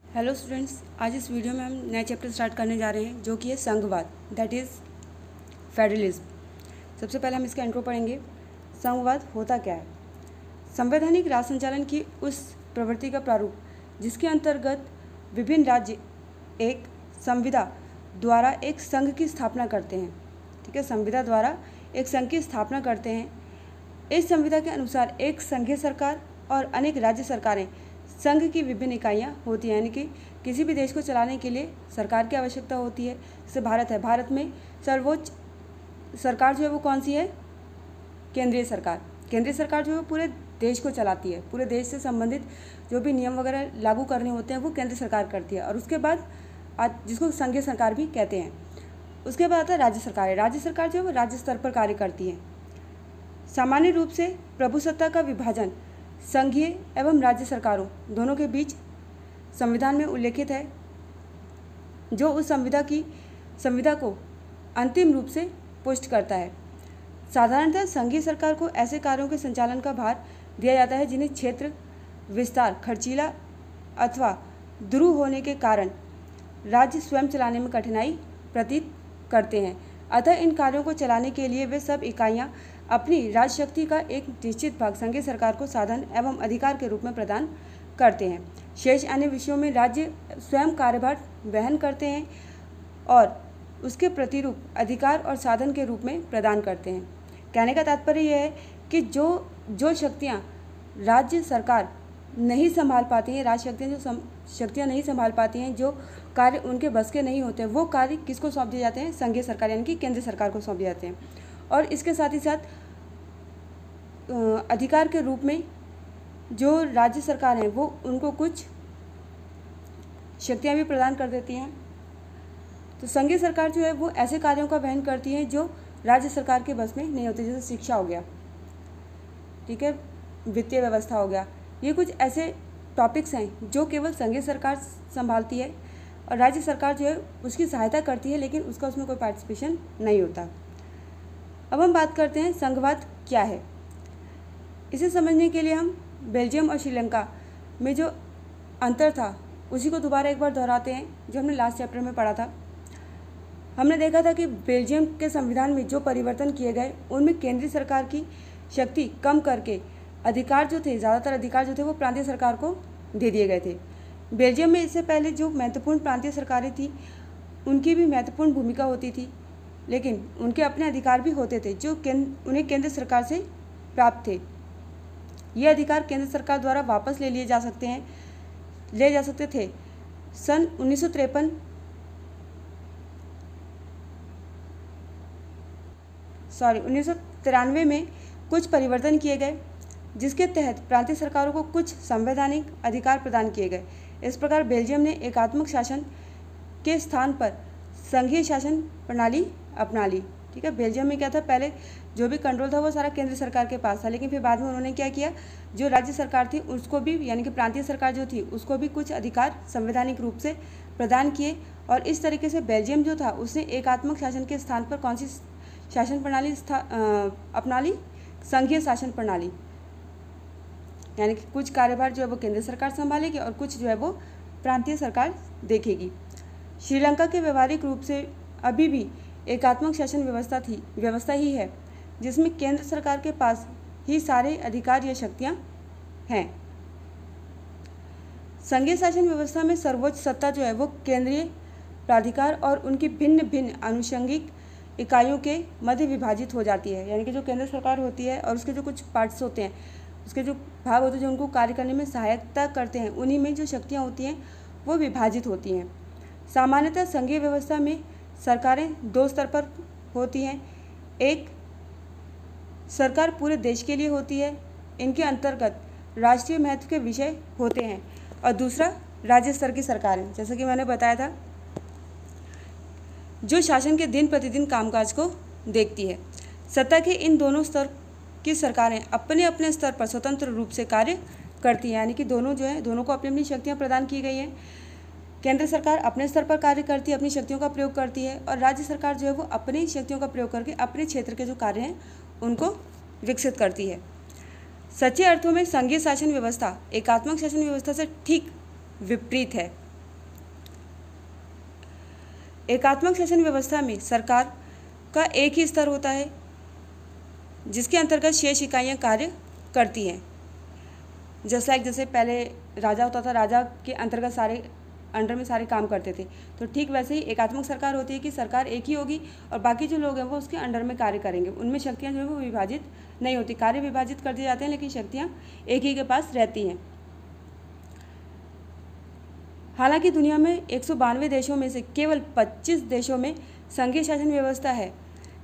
Hello students, आज इस video में हम नया चैप्टर स्टार्ट करने जा रहे हैं जो कि है संघवाद, दैट इज़ फेडरलिज्म। सबसे पहले हम इसका इंट्रो पढ़ेंगे। संघवाद होता क्या है? संवैधानिक राज संचालन की उस प्रवृत्ति का प्रारूप जिसके अंतर्गत विभिन्न राज्य एक संविदा द्वारा एक संघ की स्थापना करते हैं। ठीक है, संविदा द्वारा एक संघ की स्थापना करते हैं। इस संविदा के अनुसार एक संघीय सरकार और अनेक राज्य सरकारें संघ की विभिन्न इकाइयाँ होती हैं, यानी कि किसी भी देश को चलाने के लिए सरकार की आवश्यकता होती है। जैसे भारत है, भारत में सर्वोच्च सरकार जो है वो कौन सी है? केंद्रीय सरकार। केंद्रीय सरकार जो है पूरे देश को चलाती है, पूरे देश से संबंधित जो भी नियम वगैरह लागू करने होते हैं वो केंद्र सरकार करती है। और उसके बाद जिसको संघीय सरकार भी कहते हैं। उसके बाद आता है राज्य सरकार। राज्य सरकार जो है वो राज्य स्तर पर कार्य करती है। सामान्य रूप से प्रभुसत्ता का विभाजन संघीय एवं राज्य सरकारों दोनों के बीच संविधान में उल्लेखित है, जो उस संविदा को अंतिम रूप से पुष्ट करता है। साधारणतः संघीय सरकार को ऐसे कार्यों के संचालन का भार दिया जाता है जिन्हें क्षेत्र विस्तार खर्चीला अथवा दुरूह होने के कारण राज्य स्वयं चलाने में कठिनाई प्रतीत करते हैं। अतः इन कार्यों को चलाने के लिए वे सब इकाइयाँ अपनी राजशक्ति का एक निश्चित भाग संघीय सरकार को साधन एवं अधिकार के रूप में प्रदान करते हैं। शेष अन्य विषयों में राज्य स्वयं कार्यभार वहन करते हैं और उसके प्रतिरूप अधिकार और साधन के रूप में प्रदान करते हैं। कहने का तात्पर्य यह है कि जो शक्तियाँ राज्य सरकार नहीं संभाल पाती हैं, शक्तियाँ नहीं संभाल पाती हैं, जो कार्य उनके बस के नहीं होते, वो कार्य किसको सौंप दिए जाते हैं? संघीय सरकार यानी कि केंद्र सरकार को सौंप दिए जाते हैं। और इसके साथ ही साथ अधिकार के रूप में जो राज्य सरकार हैं वो उनको कुछ शक्तियाँ भी प्रदान कर देती हैं। तो संघीय सरकार जो है वो ऐसे कार्यों का वहन करती है जो राज्य सरकार के बस में नहीं होते, जैसे शिक्षा हो गया, ठीक है, वित्तीय व्यवस्था हो गया। ये कुछ ऐसे टॉपिक्स हैं जो केवल संघीय सरकार संभालती है और राज्य सरकार जो है उसकी सहायता करती है, लेकिन उसका उसमें कोई पार्टिसिपेशन नहीं होता। अब हम बात करते हैं संघवाद क्या है। इसे समझने के लिए हम बेल्जियम और श्रीलंका में जो अंतर था उसी को दोबारा एक बार दोहराते हैं, जो हमने लास्ट चैप्टर में पढ़ा था। हमने देखा था कि बेल्जियम के संविधान में जो परिवर्तन किए गए उनमें केंद्रीय सरकार की शक्ति कम करके ज़्यादातर अधिकार जो थे वो प्रांतीय सरकार को दे दिए गए थे। बेल्जियम में इससे पहले जो महत्वपूर्ण प्रांतीय सरकारें थी उनकी भी महत्वपूर्ण भूमिका होती थी, लेकिन उनके अपने अधिकार भी होते थे जो उन्हें केंद्र सरकार से प्राप्त थे। ये अधिकार केंद्र सरकार द्वारा वापस ले जा सकते थे। सन 1993 में कुछ परिवर्तन किए गए जिसके तहत प्रांतीय सरकारों को कुछ संवैधानिक अधिकार प्रदान किए गए। इस प्रकार बेल्जियम ने एकात्मक शासन के स्थान पर संघीय शासन प्रणाली अपना ली। ठीक है, बेल्जियम में क्या था, पहले जो भी कंट्रोल था वो सारा केंद्र सरकार के पास था, लेकिन फिर बाद में उन्होंने क्या किया, जो राज्य सरकार थी उसको भी, यानी कि प्रांतीय सरकार जो थी उसको भी कुछ अधिकार संवैधानिक रूप से प्रदान किए। और इस तरीके से बेल्जियम जो था उसने एकात्मक शासन के स्थान पर कौन सी शासन प्रणाली अपना ली? संघीय शासन प्रणाली। यानी कि कुछ कार्यभार जो है वो केंद्र सरकार संभालेगी और कुछ जो है वो प्रांतीय सरकार देखेगी। श्रीलंका के व्यवहारिक रूप से अभी भी एकात्मक शासन व्यवस्था ही है, जिसमें केंद्र सरकार के पास ही सारे अधिकार या शक्तियाँ हैं। संघीय शासन व्यवस्था में सर्वोच्च सत्ता जो है वो केंद्रीय प्राधिकार और उनकी भिन्न भिन्न आनुषंगिक इकाइयों के मध्य विभाजित हो जाती है। यानी कि जो केंद्र सरकार होती है और उसके जो कुछ पार्ट्स होते हैं, उसके जो भाग होते हैं जो उनको कार्य करने में सहायता करते हैं, उन्हीं में जो शक्तियाँ होती हैं वो विभाजित होती हैं। सामान्यतः संघीय व्यवस्था में सरकारें दो स्तर पर होती हैं। एक सरकार पूरे देश के लिए होती है, इनके अंतर्गत राष्ट्रीय महत्व के विषय होते हैं, और दूसरा राज्य स्तर की सरकारें, जैसा कि मैंने बताया था, जो शासन के दिन प्रतिदिन कामकाज को देखती है। सत्ता के इन दोनों स्तर की सरकारें अपने अपने स्तर पर स्वतंत्र रूप से कार्य करती हैं, यानी कि दोनों को अपनी अपनी शक्तियाँ प्रदान की गई हैं। केंद्र सरकार अपने स्तर पर कार्य करती है, अपनी शक्तियों का प्रयोग करती है, और राज्य सरकार जो है वो अपनी शक्तियों का प्रयोग करके अपने क्षेत्र के जो कार्य हैं उनको विकसित करती है। सच्चे अर्थों में संघीय शासन व्यवस्था एकात्मक शासन व्यवस्था से ठीक विपरीत है। एकात्मक शासन व्यवस्था में सरकार का एक ही स्तर होता है जिसके अंतर्गत शेष इकाइयाँ कार्य करती हैं। जैसे पहले राजा होता था, राजा के अंतर्गत सारे अंडर में सारे काम करते थे, तो ठीक वैसे ही एकात्मक सरकार होती है कि सरकार एक ही होगी और बाकी जो लोग हैं वो उसके अंडर में कार्य करेंगे। उनमें शक्तियाँ जो है वो विभाजित नहीं होती, कार्य विभाजित कर दिए जाते हैं लेकिन शक्तियाँ एक ही के पास रहती हैं। हालांकि दुनिया में 192 देशों में से केवल 25 देशों में संघीय शासन व्यवस्था है,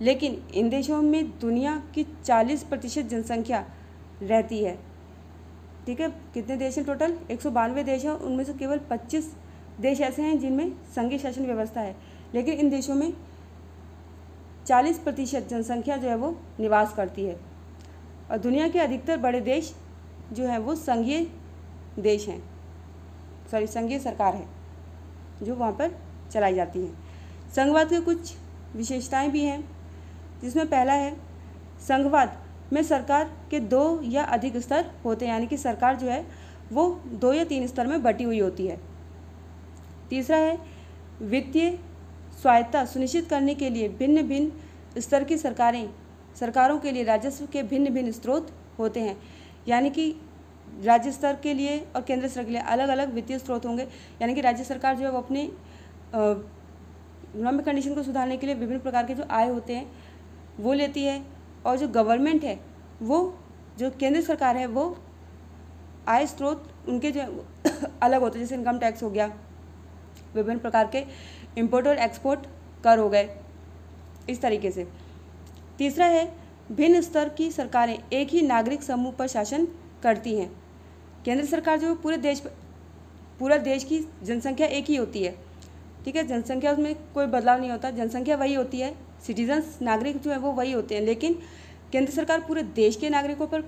लेकिन इन देशों में दुनिया की 40% जनसंख्या रहती है। ठीक है, कितने देश हैं टोटल? 192 देश हैं, उनमें से केवल 25 देश ऐसे हैं जिनमें संघीय शासन व्यवस्था है, लेकिन इन देशों में 40% जनसंख्या जो है वो निवास करती है। और दुनिया के अधिकतर बड़े देश जो हैं वो संघीय देश हैं, संघीय सरकार है जो वहाँ पर चलाई जाती है। संघवाद की कुछ विशेषताएं भी हैं, जिसमें पहला है संघवाद में सरकार के 2 या अधिक स्तर होते हैं, यानी कि सरकार जो है वो 2 या 3 स्तर में बटी हुई होती है। तीसरा है वित्तीय स्वायत्तता सुनिश्चित करने के लिए भिन्न भिन्न स्तर की सरकारों के लिए राजस्व के भिन्न भिन्न स्रोत होते हैं, यानी कि राज्य स्तर के लिए और केंद्र स्तर के लिए अलग अलग वित्तीय स्रोत होंगे। यानी कि राज्य सरकार जो है वो अपने इकोनॉमिक कंडीशन को सुधारने के लिए विभिन्न प्रकार के जो आय होते हैं वो लेती है, और जो गवर्नमेंट है वो जो केंद्र सरकार है वो आय स्रोत उनके जो अलग होते हैं, जैसे इनकम टैक्स हो गया, विभिन्न प्रकार के इंपोर्ट और एक्सपोर्ट कर हो गए, इस तरीके से। तीसरा है भिन्न स्तर की सरकारें एक ही नागरिक समूह पर शासन करती हैं। केंद्र सरकार जो पूरा देश की जनसंख्या एक ही होती है, ठीक है, जनसंख्या उसमें कोई बदलाव नहीं होता, जनसंख्या वही होती है, सिटीजन्स नागरिक जो है वो वही होते हैं, लेकिन केंद्र सरकार पूरे देश के नागरिकों पर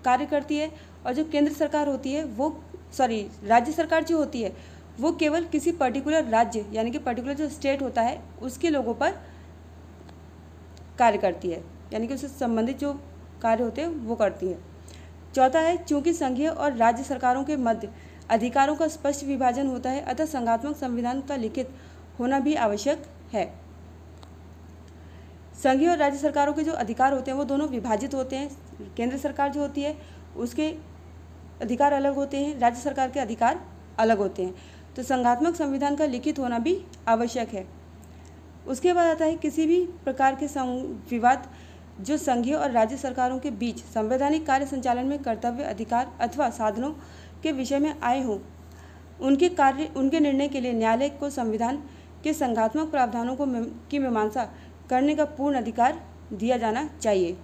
कार्य करती है, और जो केंद्र सरकार होती है वो राज्य सरकार जो होती है वो केवल किसी पर्टिकुलर राज्य यानी कि पर्टिकुलर जो स्टेट होता है उसके लोगों पर कार्य करती है, यानी कि उससे संबंधित जो कार्य होते हैं वो करती है। चौथा है चूंकि संघीय और राज्य सरकारों के मध्य अधिकारों का स्पष्ट विभाजन होता है, अतः संघात्मक संविधान का लिखित होना भी आवश्यक है। संघीय और राज्य सरकारों के जो अधिकार होते हैं वो दोनों विभाजित होते हैं। केंद्र सरकार जो होती है उसके अधिकार अलग होते हैं, राज्य सरकार के अधिकार अलग होते हैं, तो संघात्मक संविधान का लिखित होना भी आवश्यक है। उसके बाद आता है किसी भी प्रकार के विवाद जो संघीय और राज्य सरकारों के बीच संवैधानिक कार्य संचालन में कर्तव्य, अधिकार अथवा साधनों के विषय में आए हों, उनके निर्णय के लिए न्यायालय को संविधान के संघात्मक प्रावधानों की मीमांसा करने का पूर्ण अधिकार दिया जाना चाहिए।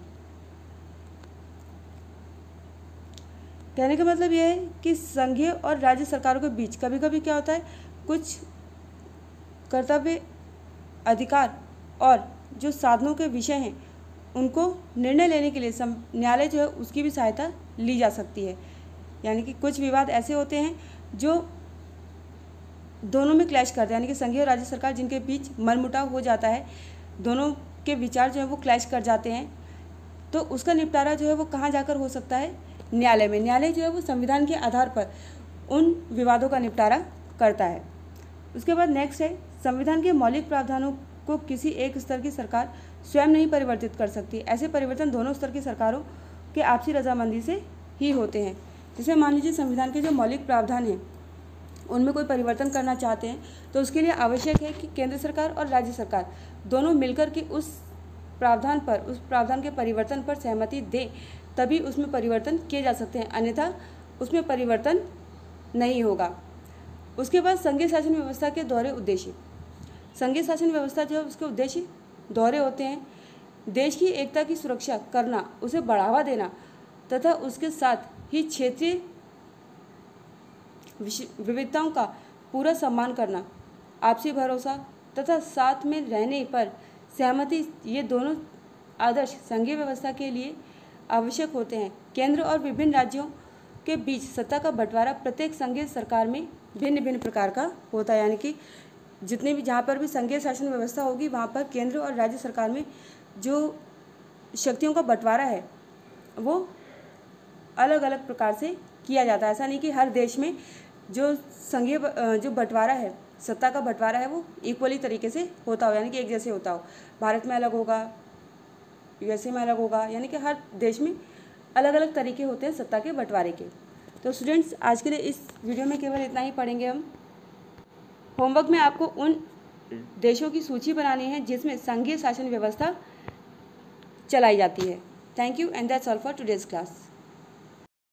कहने का मतलब यह है कि संघीय और राज्य सरकारों के बीच कभी कभी क्या होता है, कुछ कर्तव्य, अधिकार और जो साधनों के विषय हैं उनको निर्णय लेने के लिए न्यायालय जो है उसकी भी सहायता ली जा सकती है। यानी कि कुछ विवाद ऐसे होते हैं जो दोनों में क्लैश करते हैं, यानी कि संघीय और राज्य सरकार जिनके बीच मनमुटाव हो जाता है, दोनों के विचार जो है वो क्लैश कर जाते हैं, तो उसका निपटारा जो है वो कहाँ जाकर हो सकता है, न्यायालय में। न्यायालय जो है वो संविधान के आधार पर उन विवादों का निपटारा करता है। उसके बाद नेक्स्ट है संविधान के मौलिक प्रावधानों को किसी एक स्तर की सरकार स्वयं नहीं परिवर्तित कर सकती। ऐसे परिवर्तन दोनों स्तर की सरकारों के आपसी रजामंदी से ही होते हैं। जैसे मान लीजिए संविधान के जो मौलिक प्रावधान हैं उनमें कोई परिवर्तन करना चाहते हैं तो उसके लिए आवश्यक है कि केंद्र सरकार और राज्य सरकार दोनों मिलकर के उस प्रावधान के परिवर्तन पर सहमति दें, तभी उसमें परिवर्तन किए जा सकते हैं, अन्यथा उसमें परिवर्तन नहीं होगा। उसके बाद संघीय शासन व्यवस्था के दोहरे उद्देश्य। संघीय शासन व्यवस्था जो है उसके उद्देश्य दोहरे होते हैं। देश की एकता की सुरक्षा करना, उसे बढ़ावा देना तथा उसके साथ ही क्षेत्रीय विविधताओं का पूरा सम्मान करना, आपसी भरोसा तथा साथ में रहने पर सहमति, ये दोनों आदर्श संघीय व्यवस्था के लिए आवश्यक होते हैं। केंद्र और विभिन्न राज्यों के बीच सत्ता का बंटवारा प्रत्येक संघीय सरकार में भिन्न भिन्न प्रकार का होता है, यानी कि जितने भी जहाँ पर भी संघीय शासन व्यवस्था होगी वहाँ पर केंद्र और राज्य सरकार में जो शक्तियों का बंटवारा है वो अलग अलग प्रकार से किया जाता है। ऐसा नहीं कि हर देश में जो संघीय जो बंटवारा है सत्ता का बंटवारा है वो इक्वली तरीके से होता हो, यानी कि एक जैसे होता हो। भारत में अलग होगा, यूएसए में अलग होगा, यानी कि हर देश में अलग अलग तरीके होते हैं सत्ता के बंटवारे के। तो स्टूडेंट्स, आज के लिए इस वीडियो में केवल इतना ही पढ़ेंगे हम। होमवर्क में आपको उन देशों की सूची बनानी है जिसमें संघीय शासन व्यवस्था चलाई जाती है। Thank you and that's all for today's class.